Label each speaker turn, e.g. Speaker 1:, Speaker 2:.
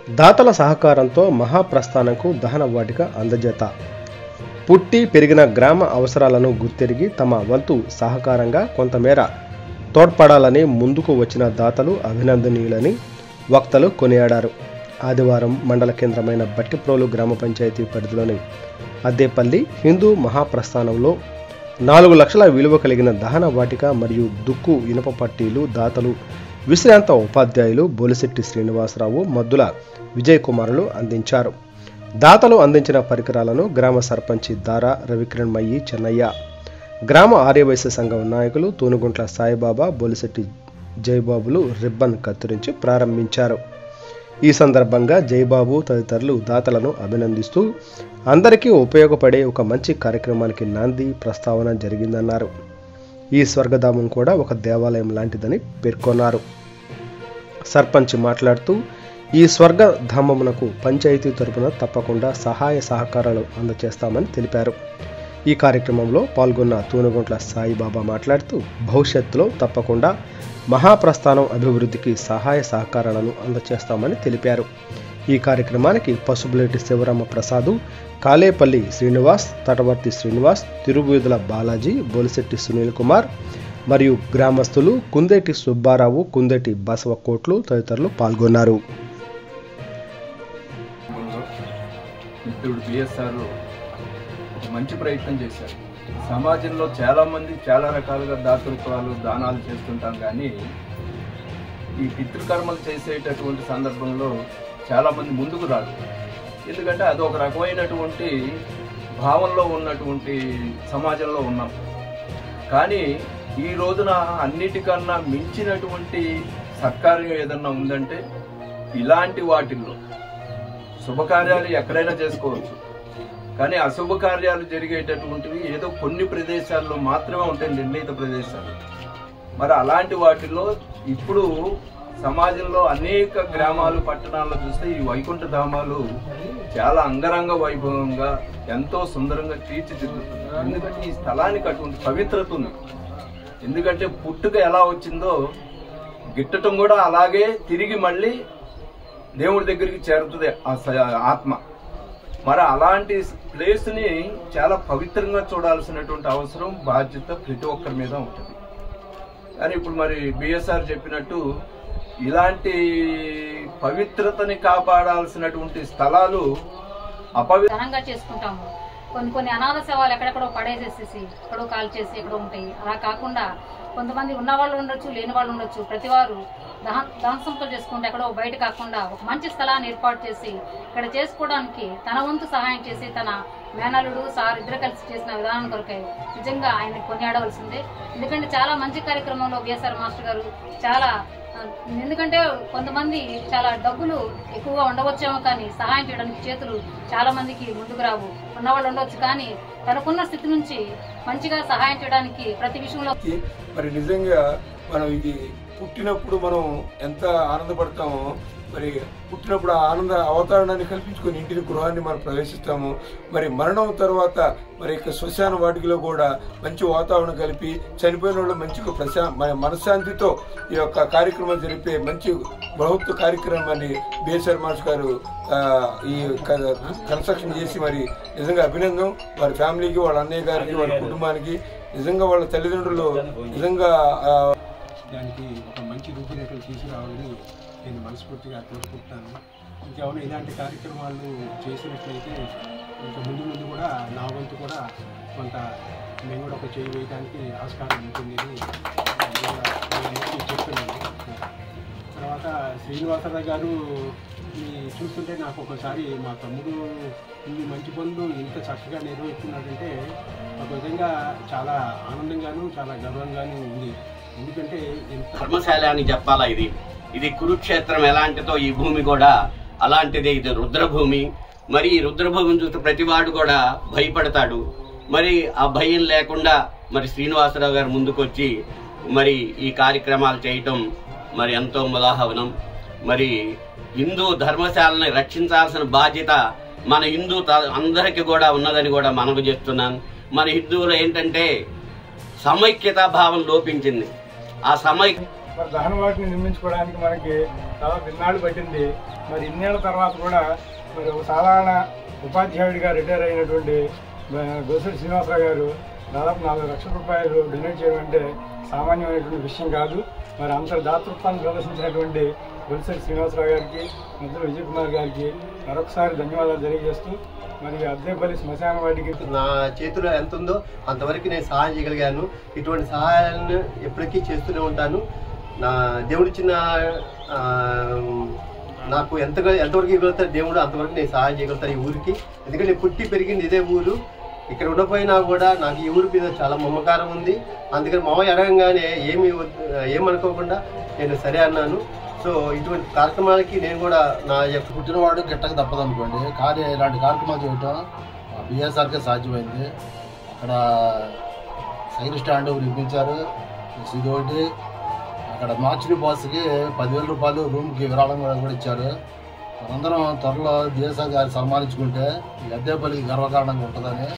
Speaker 1: దాతల సహకారంతో మహాప్రస్థానంకు దహన వాటిక అందజేత. పుట్టి పెరిగిన గ్రామ అవసరాలను గుర్తెరిగి తమ వంతు సహకారంగా కొంతమేర తోడ్పడాలని ముందుకు వచ్చిన దాతలు అభినందనీయులని వక్తలు కొనియాడారు. ఆదివారం మండల కేంద్రమైన బట్టిప్రోలు గ్రామ పంచాయతీ పరిధిలోని అద్దేపల్లి హిందూ మహాప్రస్థానంలో 4 లక్షల విలువ కలిగిన దహన వాటిక మరియు దుక్కు ఇనుప పట్టీలు దాతలు విశ్రాంత ఉపాధ్యాయులు బోలిశెట్టి శ్రీనివాసరావు, మద్దుల విజయ్ కుమారులు అందించారు. దాతలు అందించిన పరికరాలను గ్రామ సర్పంచి దారా రవికిరణ్మయ్యి చెన్నయ్య, గ్రామ ఆర్యవైశ్య సంఘం నాయకులు తూనుగుంట్ల సాయిబాబా, బోలిశెట్టి జయబాబులు రిబ్బన్ కత్తిరించి ప్రారంభించారు. ఈ సందర్భంగా జయబాబు తదితరులు దాతలను అభినందిస్తూ అందరికీ ఉపయోగపడే ఒక మంచి కార్యక్రమానికి నాంది ప్రస్తావన జరిగిందన్నారు. ఈ స్వర్గధామం కూడా ఒక దేవాలయం లాంటిదని పేర్కొన్నారు. సర్పంచ్ మాట్లాడుతూ ఈ స్వర్గధామమునకు పంచాయతీ తరపున తప్పకుండా సహాయ సహకారాలు అందజేస్తామని తెలిపారు. ఈ కార్యక్రమంలో పాల్గొన్న తూనుగుంట్ల సాయిబాబా మాట్లాడుతూ భవిష్యత్తులో తప్పకుండా మహాప్రస్థానం అభివృద్ధికి సహాయ సహకారాలను అందజేస్తామని తెలిపారు. ఈ కార్యక్రమానికి పసుపులేటి శివరామ ప్రసాదు, కాలేపల్లి శ్రీనివాస్, తటవర్తి శ్రీనివాస్, తిరువీధుల బాలాజీ, బోలిశెట్టి సునీల్ కుమార్ మరియు గ్రామస్తులు కుందేటి సుబ్బారావు, కుందేటి బసవకోట్లు తదితరులు పాల్గొన్నారు.
Speaker 2: మంచి ప్రయత్నం చేశారు. సమాజంలో చాలామంది చాలా రకాలుగా దాతృత్వాలు దానాలు చేస్తుంటాం, కానీ ఈ పితృకర్మలు చేసేటటువంటి సందర్భంలో చాలామంది ముందుకు రాదు. ఎందుకంటే అది ఒక రకమైనటువంటి భావంలో ఉన్నటువంటి సమాజంలో ఉన్నాం. కానీ ఈ రోజున అన్నిటికన్నా మించినటువంటి సత్కార్యం ఏదన్నా ఉందంటే ఇలాంటి వాటిల్లో శుభకార్యాలు ఎక్కడైనా చేసుకోవచ్చు, కానీ అశుభ కార్యాలు జరిగేటటువంటివి ఏదో కొన్ని ప్రదేశాల్లో మాత్రమే ఉంటాయి, నిర్ణీత ప్రదేశాలు. మరి అలాంటి వాటిల్లో ఇప్పుడు సమాజంలో అనేక గ్రామాలు పట్టణాల్లో చూస్తే ఈ వైకుంఠ ధామాలు చాలా అంగరంగ వైభవంగా ఎంతో సుందరంగా తీర్చిదిద్దుతుంది. ఎందుకంటే ఈ స్థలానికి అటువంటి పవిత్రత ఉంది. ఎందుకంటే పుట్టుక ఎలా వచ్చిందో గిట్టడం కూడా అలాగే తిరిగి మళ్ళీ దేవుడి దగ్గరికి చేరుతుంది ఆత్మ. మరి అలాంటి ప్లేస్ని చాలా పవిత్రంగా చూడాల్సినటువంటి అవసరం, బాధ్యత ప్రతి ఒక్కరి మీద ఉంటుంది. కానీ ఇప్పుడు మరి బిఎస్ఆర్ చెప్పినట్టు ఇలాంటి పవిత్రతని కాపాడాల్సినటువంటి స్థలాలు
Speaker 3: అపవిత్రంగా చేసుకుంటాము. కొన్ని అనాథ శవాలు ఎక్కడెక్కడో పడేసేసేసి ఎక్కడో కాల్ చేసి ఎక్కడో ఉంటాయి. అలా కాకుండా కొంతమంది ఉన్నవాళ్ళు ఉండొచ్చు, లేని వాళ్ళు ఉండొచ్చు. ప్రతివారు దహన చేసుకుంటే ఎక్కడో బయట కాకుండా ఒక మంచి స్థలాన్ని ఏర్పాటు చేసి ఇక్కడ చేసుకోవడానికి తన వంతు సహాయం చేసి తన మేనల్లుడు సార్ ఇద్దరు కలిసి చేసిన విధానం కొరకై నిజంగా ఆయన కొనియాడవలసిందే. ఎందుకంటే చాలా మంచి కార్యక్రమంలో బిఎస్ఆర్ మాస్టర్ గారు చాలా, ఎందుకంటే కొంతమంది చాలా డబ్బులు ఎక్కువగా ఉండవచ్చేమో కానీ సహాయం చేయడానికి చేతులు చాలా మందికి ముందుకు రావు, ఉన్నవాళ్ళు ఉండవచ్చు. కానీ తనకున్న స్థితి నుంచి మంచిగా సహాయం చేయడానికి ప్రతి విషయంలో
Speaker 4: మరి నిజంగా మనం ఇది పుట్టినప్పుడు మనం ఎంత ఆనందపడతామో, మరి పుట్టినప్పుడు ఆ ఆనంద అవతారణాన్ని కల్పించుకొని ఇంటిని గృహాన్ని మనం ప్రవేశిస్తాము. మరి మరణం తర్వాత మరి శ్మశాన వాటికలో కూడా మంచి వాతావరణం కలిపి చనిపోయిన వాళ్ళు మంచి మనశ్శాంతితో ఈ యొక్క కార్యక్రమం జరిపే మంచి బృహత్తు కార్యక్రమాన్ని బిఎస్ఆర్ మాస్టర్ గారు ఈ కన్స్ట్రక్షన్ చేసి మరి నిజంగా అభినందనం. వారి ఫ్యామిలీకి, వాళ్ళ అన్నయ్య గారికి, వాళ్ళ కుటుంబానికి, నిజంగా వాళ్ళ తల్లిదండ్రులు నిజంగా
Speaker 5: దానికి ఒక మంచి రూపురేఖలు తీసుకురావాలని నేను మనస్ఫూర్తిగా కోరుకుంటున్నాను. ఇంకేమైనా ఇలాంటి కార్యక్రమాలు చేసినట్లయితే ఇంకా ముందు కూడా నా వంతు కూడా కొంత మేము కూడా ఒక చేయి వేయడానికి ఆస్కారం ఉంటుంది చెప్తున్నాను. తర్వాత శ్రీనివాసరావు గారు చూస్తుంటే నాకు ఒకసారి మా తమ్ముడు ఇన్ని మంచి పనులు ఇంత చక్కగా నిర్వహిస్తున్నాడంటే ఒక విధంగా చాలా ఆనందంగాను చాలా గర్వంగాను ఉంది. ఎందుకంటే
Speaker 6: ధర్మశాల అని చెప్పాలా, ఇది కురుక్షేత్రం ఎలాంటిదో ఈ భూమి కూడా అలాంటిదే. ఇది రుద్రభూమి. మరి ఈ రుద్రభూమిని చూస్తే ప్రతివాడు కూడా భయపడతాడు. మరి ఆ భయం లేకుండా మరి శ్రీనివాసరావు గారు ముందుకొచ్చి మరి ఈ కార్యక్రమాలు చేయటం మరి ఎంతో ముదాహవనం. మరి హిందూ ధర్మశాలని రక్షించాల్సిన బాధ్యత మన హిందూ అందరికీ కూడా ఉన్నదని కూడా మనకు చేస్తున్నాను. మన హిందువులు ఏంటంటే సమైక్యతా భావం లోపించింది. ఆ
Speaker 5: మరి దహన వాటిని నిర్మించుకోవడానికి మనకి చాలా భిన్నాళ్ళు పట్టింది. మరి ఇన్నేళ్ల తర్వాత కూడా మరి ఒక సాధారణ ఉపాధ్యాయుడిగా రిటైర్ అయినటువంటి గొలిశెట్టి శ్రీనివాసరావు గారు దాదాపు 4 లక్షల రూపాయలు డొనేట్ చేయడం అంటే సామాన్యమైనటువంటి విషయం కాదు. మరి అంత దాతృత్వాన్ని ప్రదర్శించినటువంటి గొలిశెట్టి శ్రీనివాసరావు గారికి, మధ్యలో విజయ్ కుమార్ గారికి మరొకసారి ధన్యవాదాలు తెలియజేస్తూ మరి అద్దేపల్లి శ్మశాన వాటికి
Speaker 7: నా చేతిలో ఎంత ఉందో అంతవరకు నేను సహాయం చేయగలిగాను. ఇటువంటి సహాయాలను ఎప్పటికీ చేస్తూనే ఉంటాను. నా దేవుడిచ్చిన నాకు ఎంతవరకు ఇవ్వగలుగుతారు దేవుడు అంతవరకు నేను సహాయం చేయగలుగుతాను ఈ ఊరికి. ఎందుకంటే నేను పుట్టి పెరిగింది ఇదే ఊరు. ఇక్కడ ఉండపోయినా కూడా నాకు ఈ ఊరి మీద చాలా మమకారం ఉంది. అందుకని మామయ్య అడగంగానే ఏమనుకోకుండా నేను సరే అన్నాను. సో ఇటువంటి కార్యక్రమాలకి నేను కూడా నా యొక్క
Speaker 8: పుట్టినవాడు గిట్టక తప్పదనుకోండి, కానీ ఇలాంటి కార్యక్రమాలు చేయటం బిఎస్ఆర్కే సాధ్యమైంది. అక్కడ సైకిల్ స్టాండ్ నిర్మించారు, ఇదొకటి. అక్కడ మార్చిని బాస్కి 10,000 రూపాయలు రూమ్కి విరాళం కూడా ఇచ్చారు. మనందరం త్వరలో బిఎస్ఆర్ గారు సన్మానించుకుంటే అద్దేపల్లికి గర్వకారణంగా ఉంటుందని